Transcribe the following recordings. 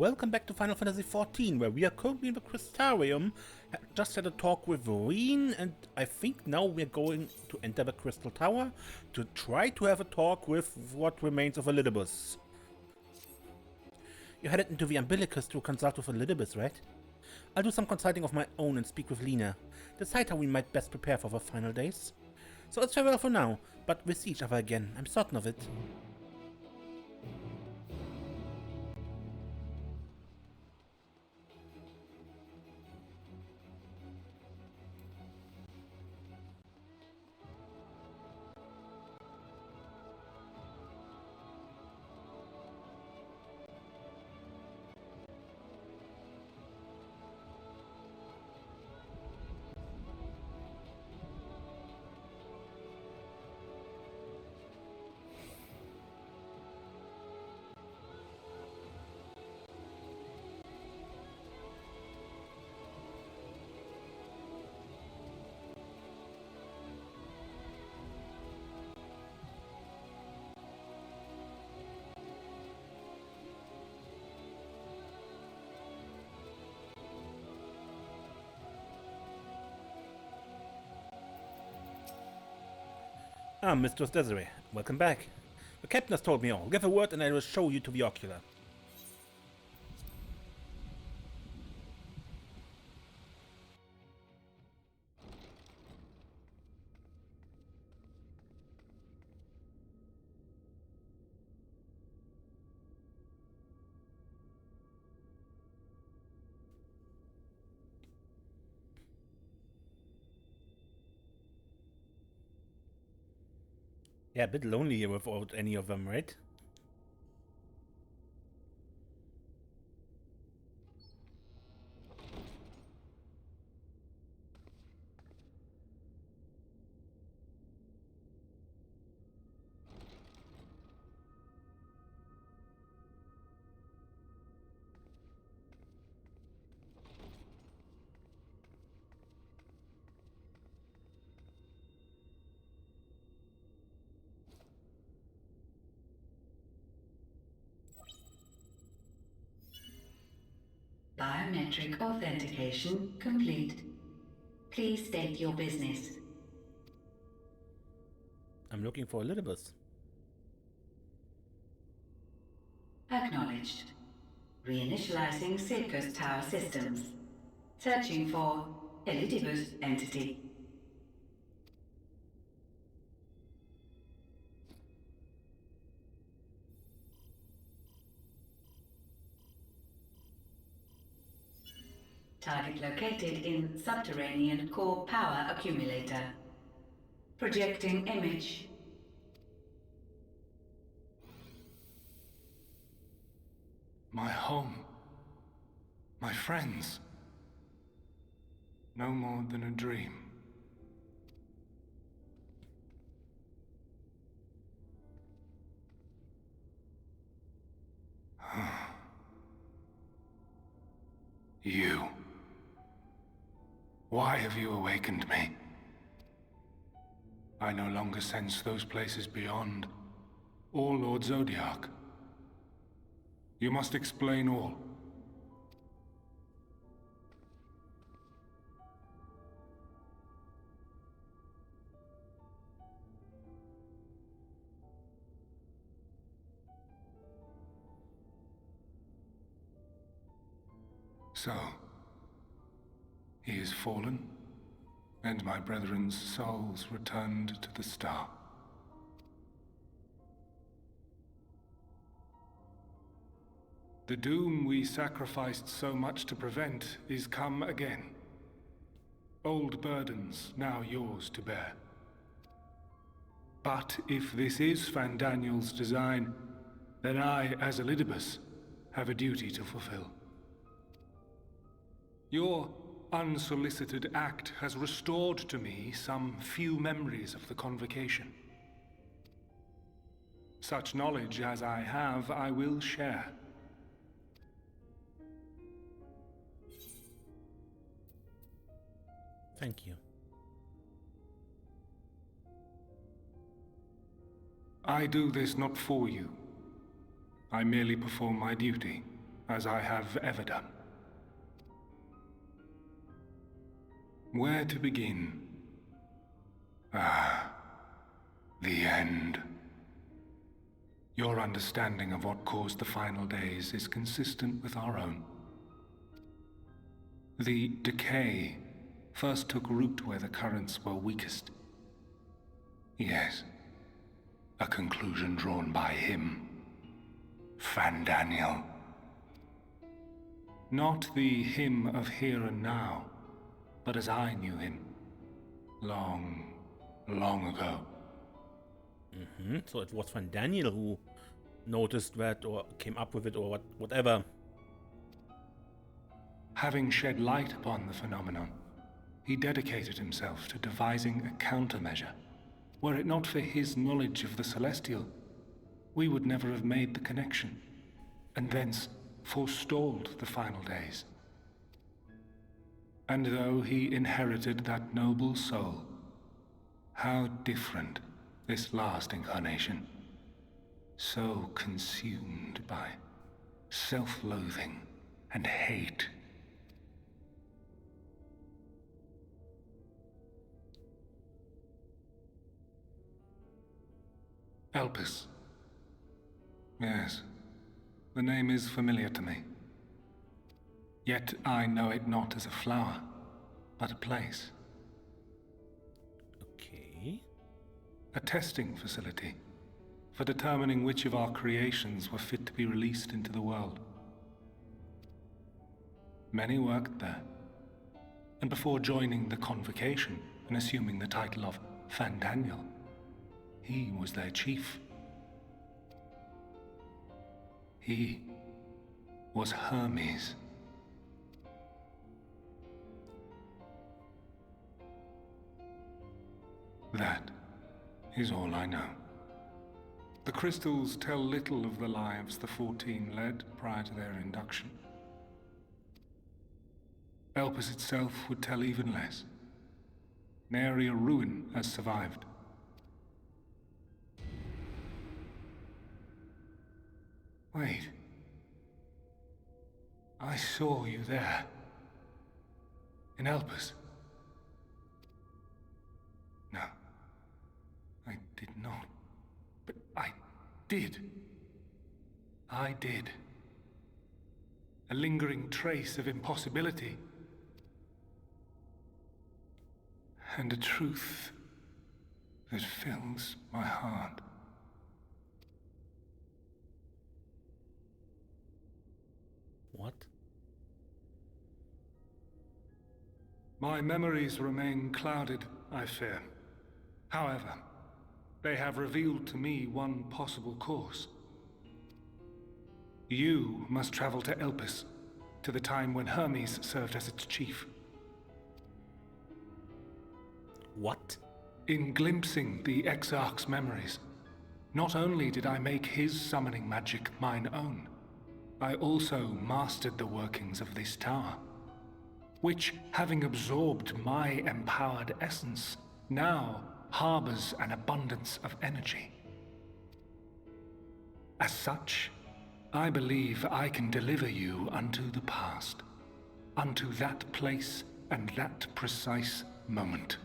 welcome back to Final Fantasy XIV, where we are currently in the Crystarium. Just had a talk with Vereen, and I think now we're going to enter the Crystal Tower to try to have a talk with what remains of Elidibus. You headed into the Umbilicus to consult with Elidibus, right? I'll do some consulting of my own and speak with Lena. Decide how we might best prepare for the final days. So it's farewell for now, but we'll see each other again, I'm certain of it. Mistress Desiree, welcome back. The captain has told me all. Give a word and I will show you to the ocular. Yeah, a bit lonely here without any of them, right? Biometric authentication complete. Please state your business. I'm looking for Elidibus. Acknowledged. Reinitializing Circus Tower systems. Searching for Elidibus entity. Target located in subterranean core power accumulator. Projecting image. My home. My friends. No more than a dream. You. Why have you awakened me? I no longer sense those places beyond, or Lord Zodiac. You must explain all. So, he is fallen, and my brethren's souls returned to the star. The doom we sacrificed so much to prevent is come again. Old burdens now yours to bear. But if this is Fandaniel's design, then I, as Elidibus, have a duty to fulfill. Your unsolicited act has restored to me some few memories of the convocation. Such knowledge as I have, I will share. Thank you. I do this not for you. I merely perform my duty. as I have ever done. Where to begin? The end. Your understanding of what caused the final days is consistent with our own. The decay first took root where the currents were weakest. Yes, a conclusion drawn by him, Fandaniel. Not the him of here and now, but as I knew him, long, long ago. So it was Fandaniel who noticed that or came up with it or whatever. Having shed light upon the phenomenon, he dedicated himself to devising a countermeasure. Were it not for his knowledge of the celestial, we would never have made the connection, and thence forestalled the final days. And though he inherited that noble soul, how different this last incarnation, so consumed by self-loathing and hate. Elpis. Yes, the name is familiar to me. Yet I know it not as a flower, but a place. Okay. A testing facility for determining which of our creations were fit to be released into the world. Many worked there, and before joining the convocation and assuming the title of Fandaniel, he was their chief. He was Hermes. That is all I know. The crystals tell little of the lives the 14 led prior to their induction. Elpis itself would tell even less. Nary a ruin has survived. Wait. I saw you there. In Elpis. No. I did not. But I did. I did. A lingering trace of impossibility. And a truth that fills my heart. What? My memories remain clouded, I fear. However, they have revealed to me one possible course. You must travel to Elpis, to the time when Hermes served as its chief. What? In glimpsing the Exarch's memories, not only did I make his summoning magic mine own, I also mastered the workings of this tower, which, having absorbed my empowered essence, now harbors an abundance of energy. As such, I believe I can deliver you unto the past, unto that place and that precise moment.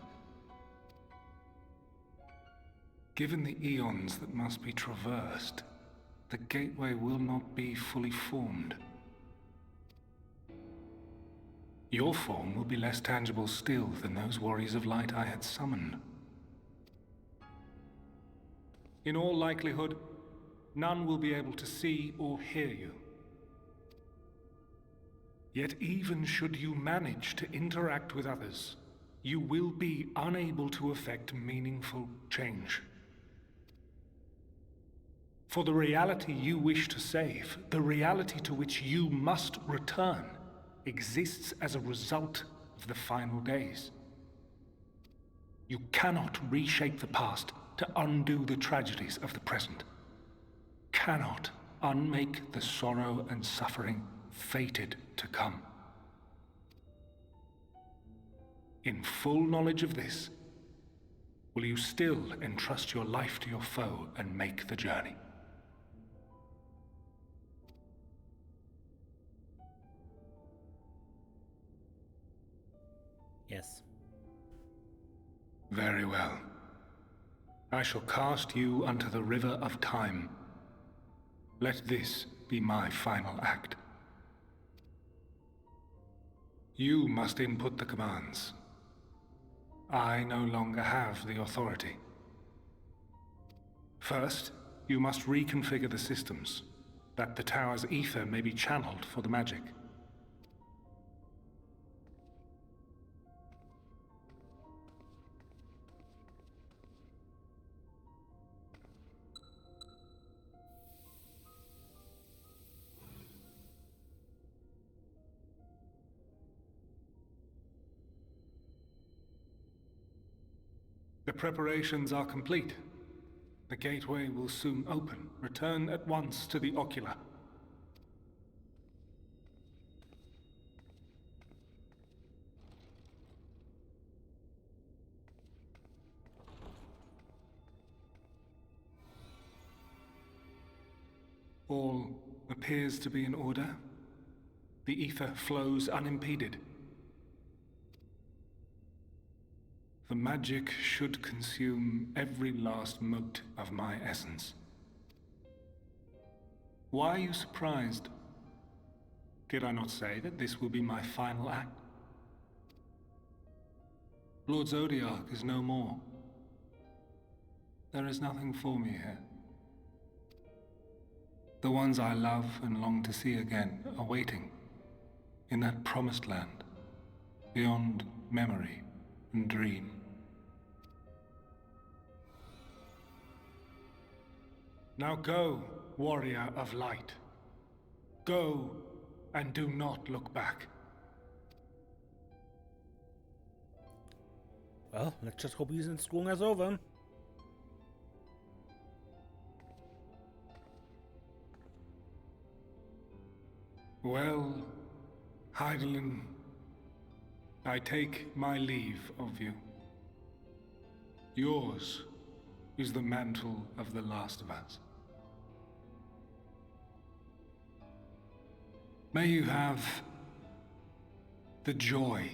Given the eons that must be traversed, the gateway will not be fully formed. Your form will be less tangible still than those warriors of light I had summoned. In all likelihood, none will be able to see or hear you. Yet even should you manage to interact with others, you will be unable to effect meaningful change. For the reality you wish to save, the reality to which you must return, exists as a result of the final days. You cannot reshape the past to undo the tragedies of the present. Cannot unmake the sorrow and suffering fated to come. In full knowledge of this, will you still entrust your life to your foe and make the journey? Yes. Very well. I shall cast you unto the river of time. Let this be my final act. You must input the commands. I no longer have the authority. First, you must reconfigure the systems, that the tower's ether may be channeled for the magic. The preparations are complete. The gateway will soon open. Return at once to the ocular. All appears to be in order. The ether flows unimpeded. The magic should consume every last mote of my essence. Why are you surprised? Did I not say that this will be my final act? Lord Zodiac is no more. There is nothing for me here. The ones I love and long to see again are waiting in that promised land, beyond memory and dream. Now go, warrior of light. Go, and do not look back. Well, let's just hope he isn't screwing us over. Well, Heidelin, I take my leave of you. Yours is the mantle of the last of us. May you have the joy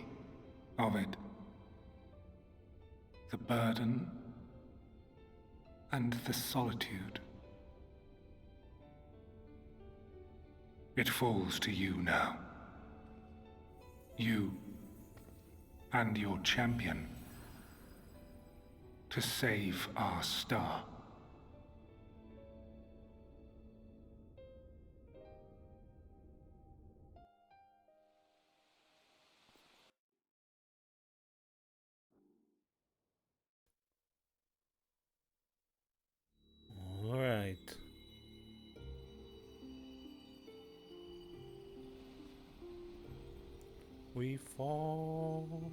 of it, the burden and the solitude. It falls to you now. You and your champion to save our star. All right. We fall.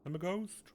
I'm a ghost.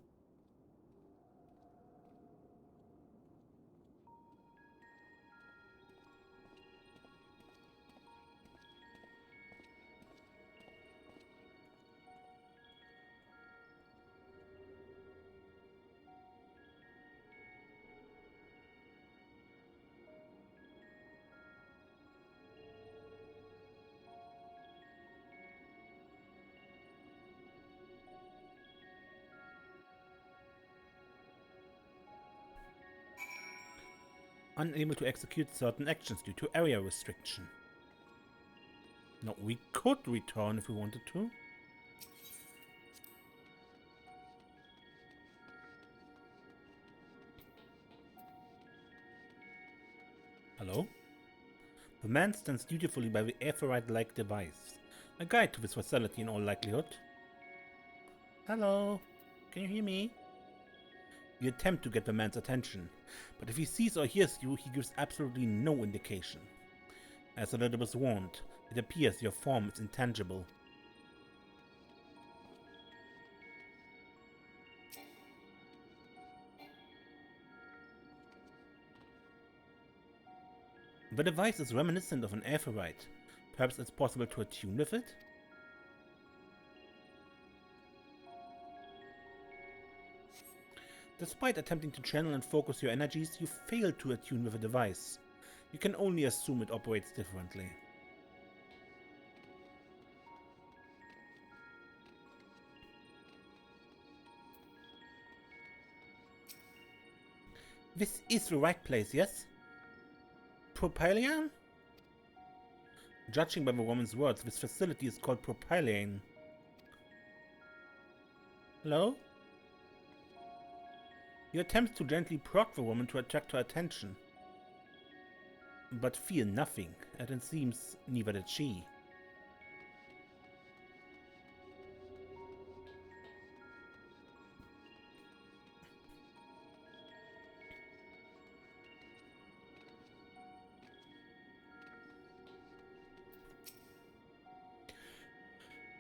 Unable to execute certain actions due to area restriction. Now, we could return if we wanted to. Hello? The man stands dutifully by the Aetherite-like device. A guide to this facility in all likelihood. Hello? Can you hear me? You attempt to get the man's attention, but if he sees or hears you, he gives absolutely no indication. As Elidibus warned, it appears your form is intangible. The device is reminiscent of an aetherite. Perhaps it's possible to attune with it? Despite attempting to channel and focus your energies, you fail to attune with the device. You can only assume it operates differently. This is the right place, yes? Propylian? Judging by the woman's words, this facility is called Propylian. Hello? You attempt to gently prod the woman to attract her attention. But feel nothing, and it seems neither did she.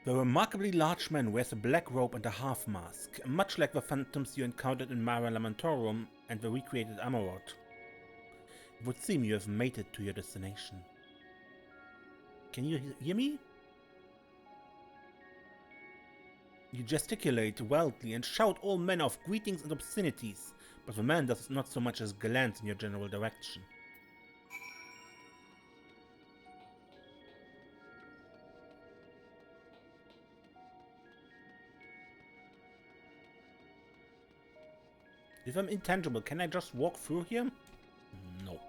The remarkably large man wears a black robe and a half-mask, much like the phantoms you encountered in Mara Lamentorum and the recreated Amarot. It would seem you have made it to your destination. Can you hear me? You gesticulate wildly and shout all manner of greetings and obscenities, but the man does not so much as glance in your general direction. If I'm intangible, can I just walk through here? No.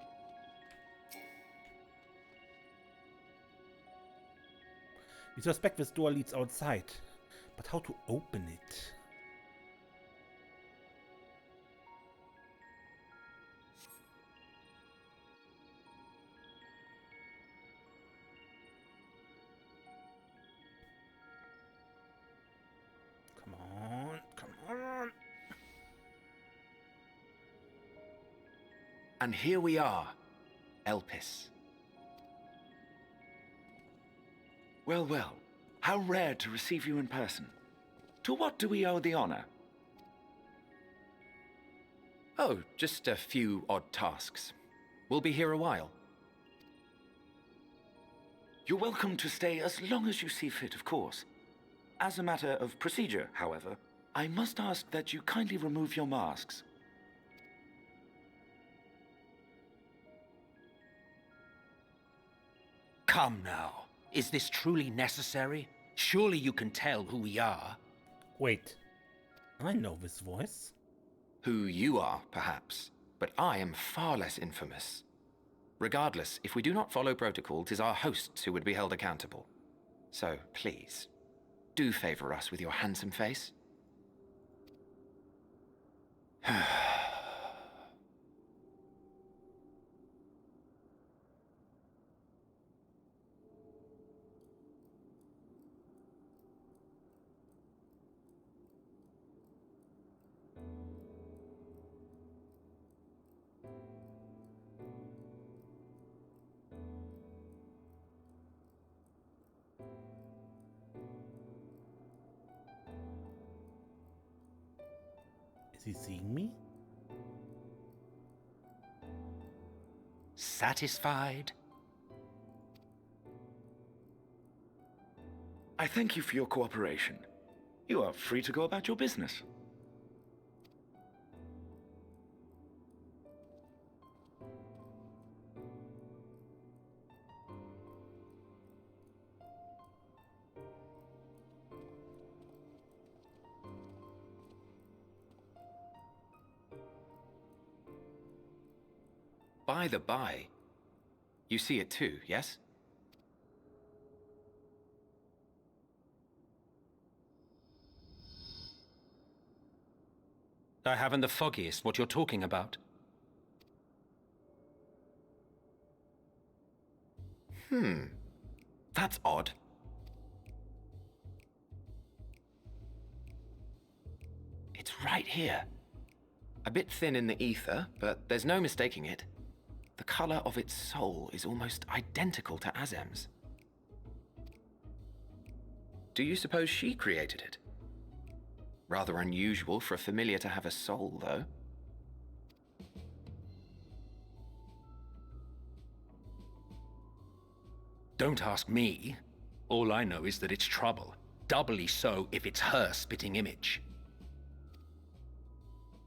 You suspect this door leads outside, but how to open it? Come on, come on. And here we are, Elpis. Well, well, how rare to receive you in person. To what do we owe the honor? Oh, just a few odd tasks. We'll be here a while. You're welcome to stay as long as you see fit, of course. As a matter of procedure, however, I must ask that you kindly remove your masks. Come now. Is this truly necessary? Surely you can tell who we are. Wait, I know this voice. Who you are, perhaps, but I am far less infamous. Regardless, if we do not follow protocol, 'tis our hosts who would be held accountable. So, please, do favor us with your handsome face. Is he seeing me? Satisfied? I thank you for your cooperation. You are free to go about your business. By the by, you see it too, yes? I haven't the foggiest what you're talking about. That's odd. It's right here. A bit thin in the ether, but there's no mistaking it. The color of its soul is almost identical to Azem's. Do you suppose she created it? Rather unusual for a familiar to have a soul, though. Don't ask me. All I know is that it's trouble. Doubly so if it's her spitting image.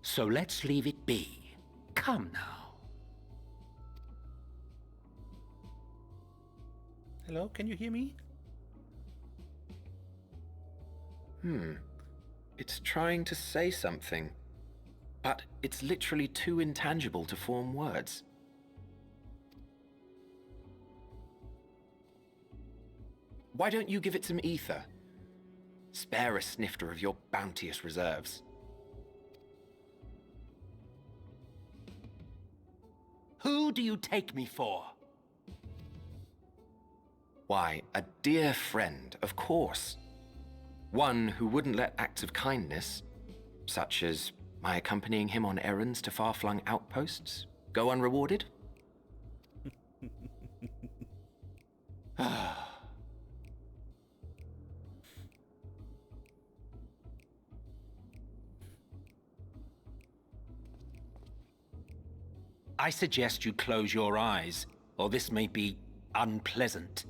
So let's leave it be. Come now. Hello, can you hear me? It's trying to say something, but it's literally too intangible to form words. Why don't you give it some ether? Spare a snifter of your bounteous reserves. Who do you take me for? Why, a dear friend, of course. One who wouldn't let acts of kindness, such as my accompanying him on errands to far-flung outposts, go unrewarded. I suggest you close your eyes, or this may be unpleasant.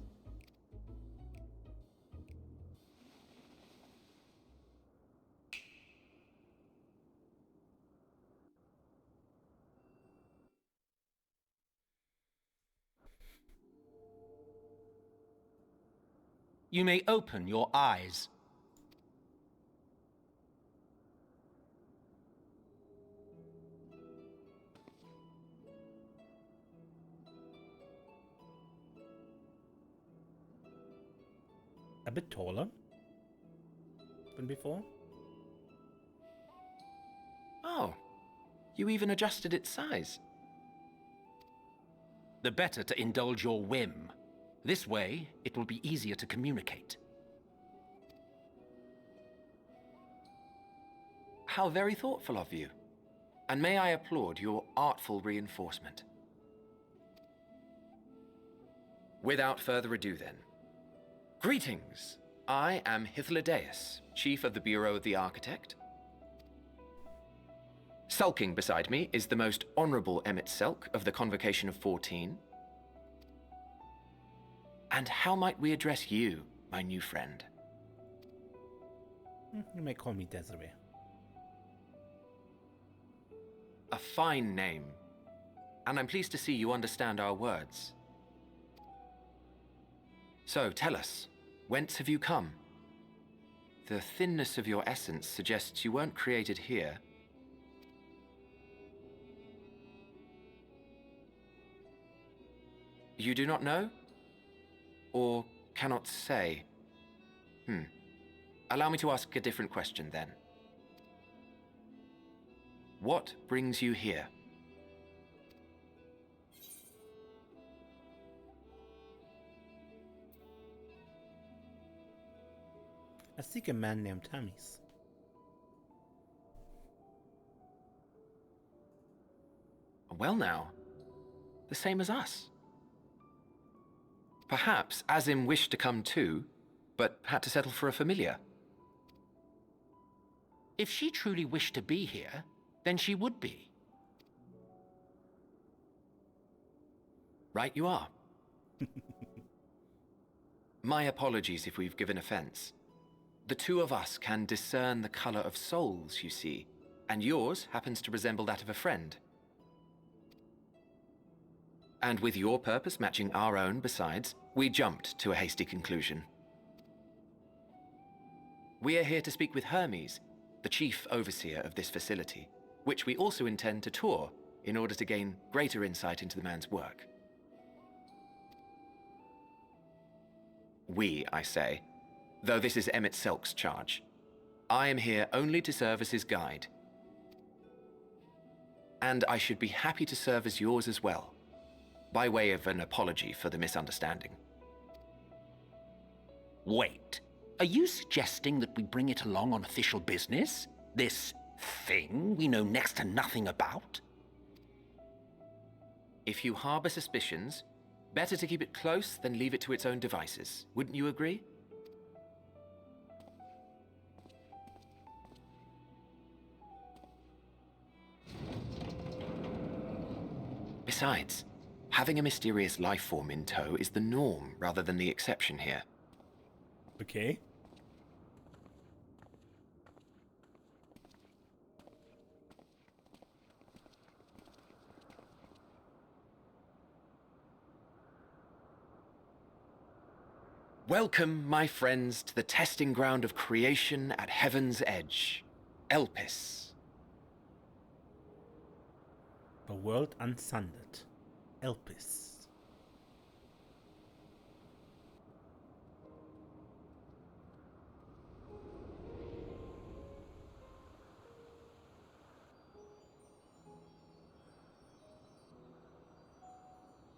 You may open your eyes. A bit taller than before. Oh, you even adjusted its size. The better to indulge your whim. This way, it will be easier to communicate. How very thoughtful of you. And may I applaud your artful reinforcement. Without further ado then. Greetings! I am Elidibus, Chief of the Bureau of the Architect. Sulking beside me is the most honorable Emmet Selk of the Convocation of 14. And how might we address you, my new friend? You may call me Desiree. A fine name. And I'm pleased to see you understand our words. So, tell us, whence have you come? The thinness of your essence suggests you weren't created here. You do not know? Or cannot say? Allow me to ask a different question then. What brings you here? I seek a man named Tamis. Well now, the same as us. Perhaps Azim wished to come too, but had to settle for a familiar. If she truly wished to be here, then she would be. Right you are. My apologies if we've given offense. The two of us can discern the color of souls, you see, and yours happens to resemble that of a friend. And with your purpose matching our own besides, we jumped to a hasty conclusion. We are here to speak with Hermes, the chief overseer of this facility, which we also intend to tour in order to gain greater insight into the man's work. We, I say, though this is Emmet Selk's charge. I am here only to serve as his guide. And I should be happy to serve as yours as well, by way of an apology for the misunderstanding. Wait, are you suggesting that we bring it along on official business? This thing we know next to nothing about? If you harbor suspicions, better to keep it close than leave it to its own devices. Wouldn't you agree? Besides, having a mysterious life form in tow is the norm rather than the exception here. Okay. Welcome, my friends, to the testing ground of creation at Heaven's Edge, Elpis. The world unsundered. Elpis.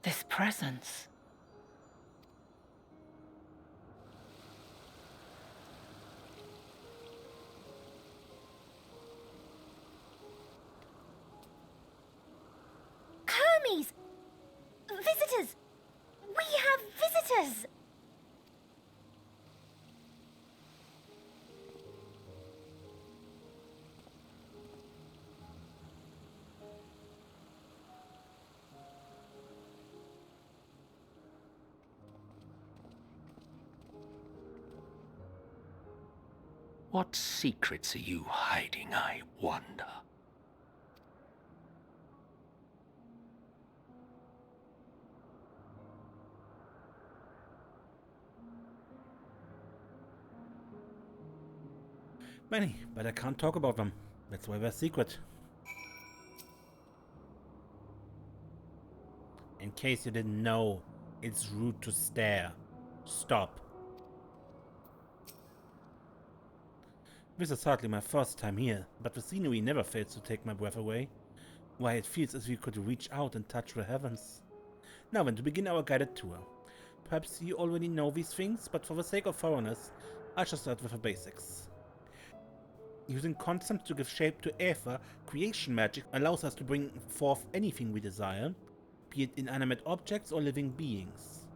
This presence. Hermes! Visitors! We have visitors! What secrets are you hiding, I wonder? Many, but I can't talk about them. That's why they're secret. In case you didn't know, it's rude to stare. Stop. This is hardly my first time here, but the scenery never fails to take my breath away. Why, it feels as if we could reach out and touch the heavens. Now then, to begin our guided tour. Perhaps you already know these things, but for the sake of thoroughness, I shall start with the basics. Using concepts to give shape to aether, creation magic allows us to bring forth anything we desire, be it inanimate objects or living beings.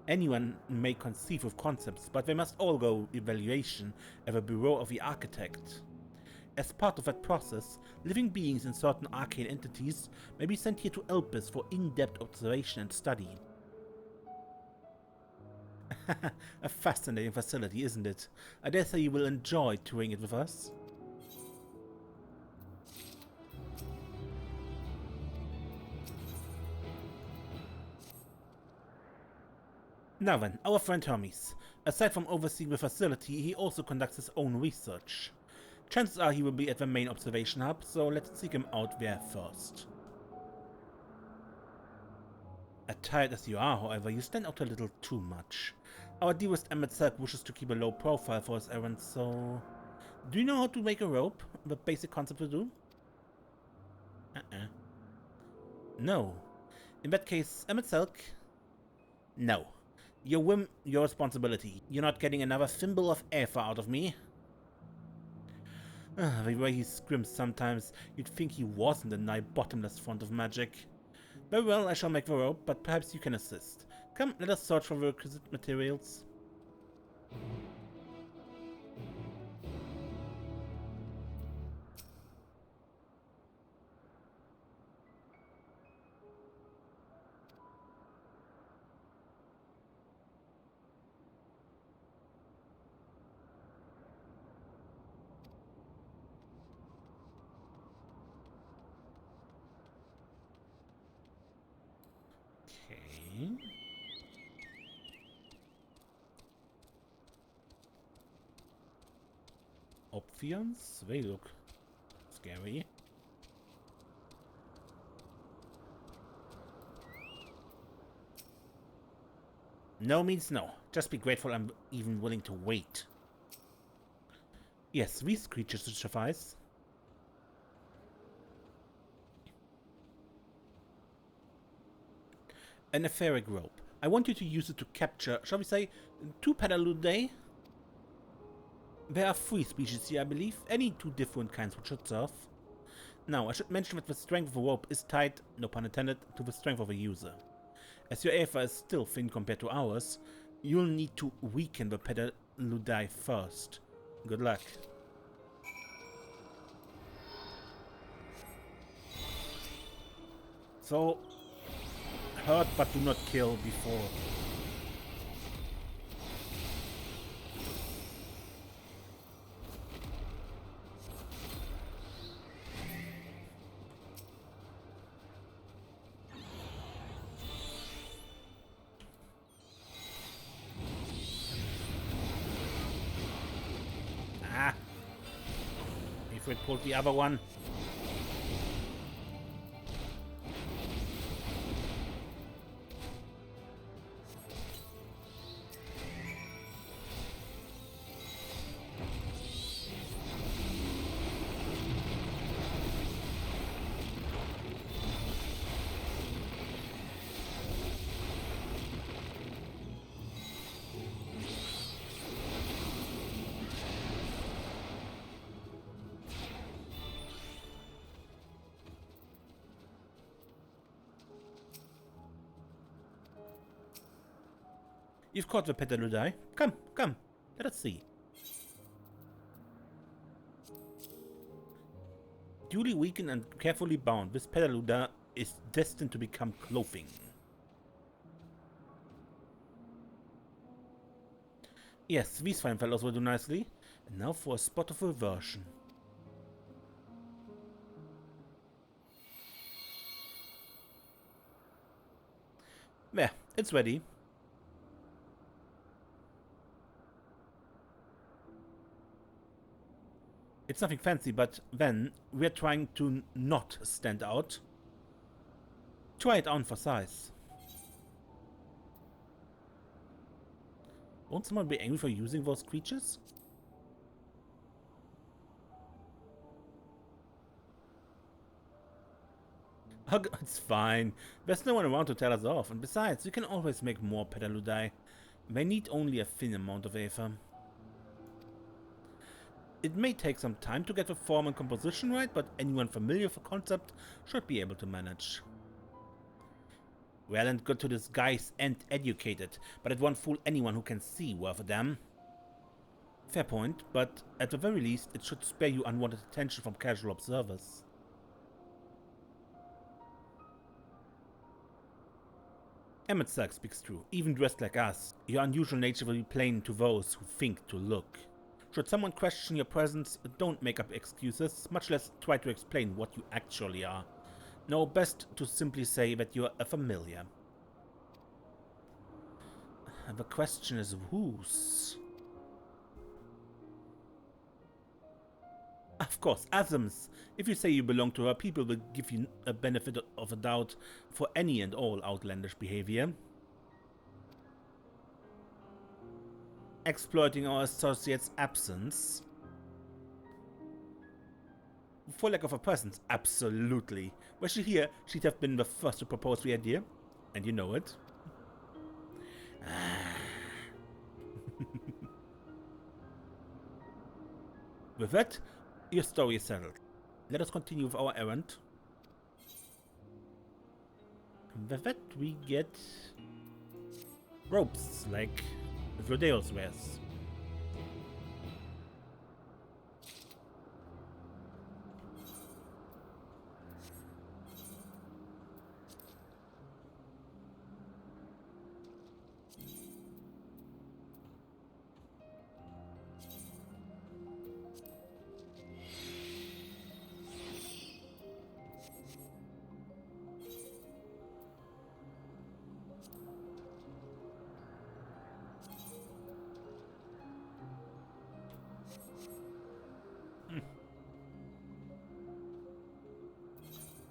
Anyone may conceive of concepts, but they must all go evaluation at the Bureau of the Architect. As part of that process, living beings in certain arcane entities may be sent here to Elpis for in-depth observation and study. A fascinating facility, isn't it? I dare say you will enjoy touring it with us. Now then, our friend Hermes. Aside from overseeing the facility, he also conducts his own research. Chances are he will be at the main observation hub, so let's seek him out there first. Attired as you are, however, you stand out a little too much. Our dearest MSQ wishes to keep a low profile for his errands, so... Do you know how to make a rope? The basic concept will do? No. In that case, MSQ? No. Your whim, your responsibility. You're not getting another thimble of aether out of me. The way he scrims sometimes, you'd think he wasn't a nigh bottomless font of magic. Very well, I shall make the rope, but perhaps you can assist. Come, let us search for the requisite materials. Okay. Options? They look scary. No means no. Just be grateful I'm even willing to wait. Yes, these creatures should suffice. An etheric rope. I want you to use it to capture, shall we say, 2 Padaludae? There are 3 species here, I believe. Any 2 different kinds which should serve. Now, I should mention that the strength of a rope is tied, no pun intended, to the strength of a user. As your Aether is still thin compared to ours, you'll need to weaken the Pedaludi first. Good luck. So, hurt but do not kill before. Ah! If we pulled the other one. You've caught the Pedaludi. Come, come, let us see. Duly weakened and carefully bound, this Pedaludi is destined to become clothing. Yes, these fine fellows will do nicely. And now for a spot of reversion. There, it's ready. It's nothing fancy, but then we're trying to not stand out. Try it on for size. Won't someone be angry for using those creatures? Oh, it's fine. There's no one around to tell us off, and besides, we can always make more Pedaludi. They need only a thin amount of Aether. It may take some time to get the form and composition right, but anyone familiar with the concept should be able to manage. Well and good to disguise and educated, but it won't fool anyone who can see worth a damn. Fair point, but at the very least, it should spare you unwanted attention from casual observers. Emmett Sack speaks true. Even dressed like us, your unusual nature will be plain to those who think to look. Should someone question your presence, don't make up excuses, much less try to explain what you actually are. No, best to simply say that you're a familiar. The question is whose? Of course, Asms. If you say you belong to her, people will give you a benefit of a doubt for any and all outlandish behavior. Exploiting our associate's absence. For lack of a presence, absolutely. Were she here, she'd have been the first to propose the idea. And you know it. With that, your story is settled. Let us continue with our errand. With that, we get ropes, like Vlodeos wears.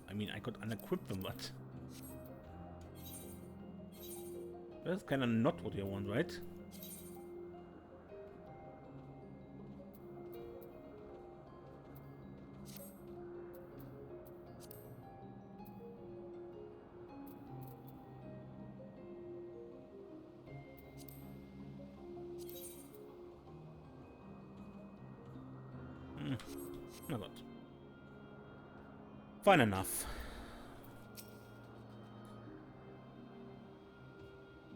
I mean, I could unequip them, but that's kind of not what you want, right? Na gut. Fine enough.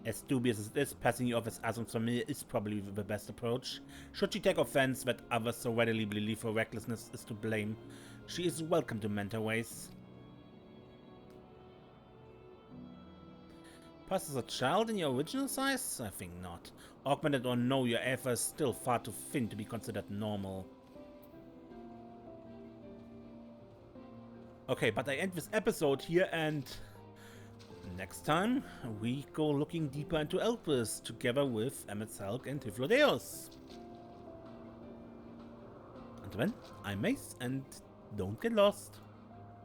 As dubious as it is, passing you off as Asum's familiar is probably the best approach. Should she take offense that others so readily believe her recklessness is to blame, she is welcome to mend her ways. Pass as a child in your original size? I think not. Augmented or no, your Alpha is still far too thin to be considered normal. Okay, but I end this episode here, and next time we go looking deeper into Elpis together with MSQ and Typhlodeus. Until then, I'm Mace, and don't get lost.